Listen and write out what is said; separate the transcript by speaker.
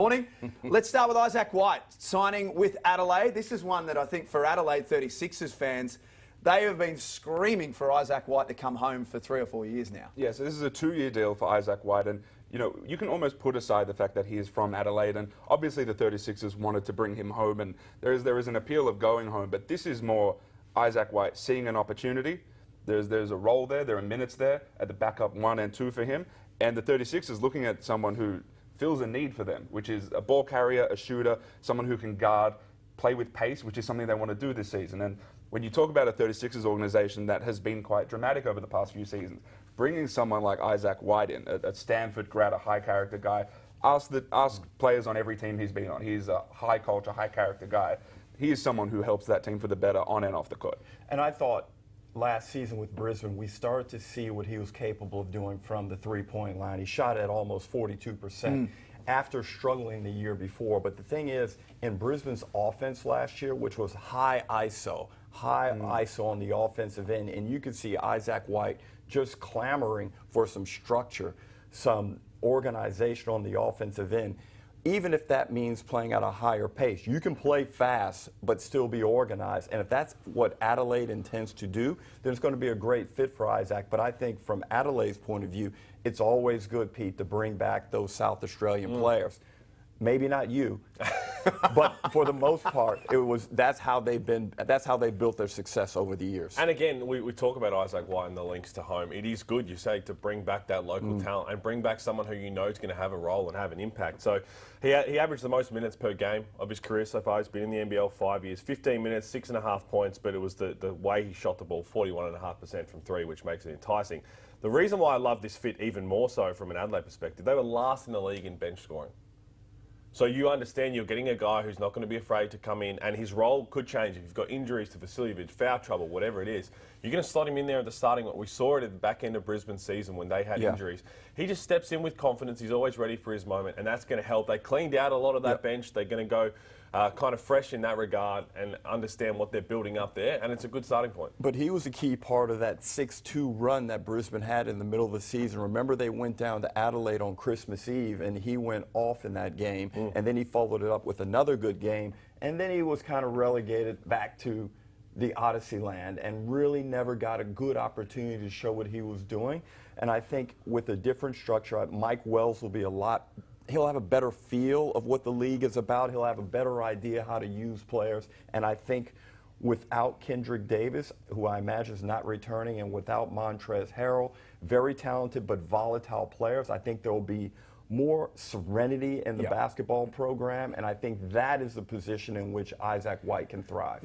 Speaker 1: Morning. Let's start with Isaac White signing with Adelaide. This is one that I think for Adelaide 36ers fans, they have been screaming for Isaac White to come home for 3 or 4 years now.
Speaker 2: Yeah, so this is a 2-year deal for Isaac White, and you can almost put aside the fact that he is from Adelaide, and obviously the 36ers wanted to bring him home, and there is an appeal of going home, but this is more Isaac White seeing an opportunity. There's a role there, there are minutes there at the backup 1 and 2 for him, and the 36ers looking at someone who fills a need for them, which is a ball carrier, a shooter, someone who can guard, play with pace, which is something they want to do this season. And when you talk about a 36ers organization that has been quite dramatic over the past few seasons, bringing someone like Isaac White in, a Stanford grad, a high character guy, ask players on every team he's been on. He's a high culture, high character guy. He is someone who helps that team for the better on and off the court.
Speaker 3: And I thought last season with Brisbane, we started to see what he was capable of doing from the three-point line. He shot at almost 42% after struggling the year before. But the thing is, in Brisbane's offense last year, which was high ISO on the offensive end, and you could see Isaac White just clamoring for some structure, some organization on the offensive end. Even if that means playing at a higher pace, you can play fast but still be organized. And if that's what Adelaide intends to do, then it's going to be a great fit for Isaac. But I think from Adelaide's point of view, it's always good, Pete, to bring back those South Australian players. Maybe not you, but for the most part, that's how they've built their success over the years.
Speaker 4: And again, we talk about Isaac White and the links to home. It is good, you say, to bring back that local talent and bring back someone who you know is going to have a role and have an impact. So he averaged the most minutes per game of his career so far. He's been in the NBL 5 years, 15 minutes, 6.5 points, but it was the way he shot the ball, 41.5% from 3, which makes it enticing. The reason why I love this fit even more so from an Adelaide perspective, they were last in the league in bench scoring. So you understand you're getting a guy who's not going to be afraid to come in, and his role could change if you've got injuries to facility, foul trouble, whatever it is. You're going to slot him in there at the starting. We saw it at the back end of Brisbane's season when they had injuries. He just steps in with confidence. He's always ready for his moment, and that's going to help. They cleaned out a lot of that bench. They're going to go kind of fresh in that regard and understand what they're building up there, and it's a good starting point.
Speaker 3: But he was a key part of that 6-2 run that Brisbane had in the middle of the season. Remember, they went down to Adelaide on Christmas Eve, and he went off in that game, and then he followed it up with another good game, and then he was kind of relegated back to the Odyssey land and really never got a good opportunity to show what he was doing. And I think with a different structure, Mike Wells will be he'll have a better feel of what the league is about. He'll have a better idea how to use players. And I think without Kendrick Davis, who I imagine is not returning, and without Montrezl Harrell, very talented but volatile players, I think there will be more serenity in the basketball program. And I think that is the position in which Isaac White can thrive.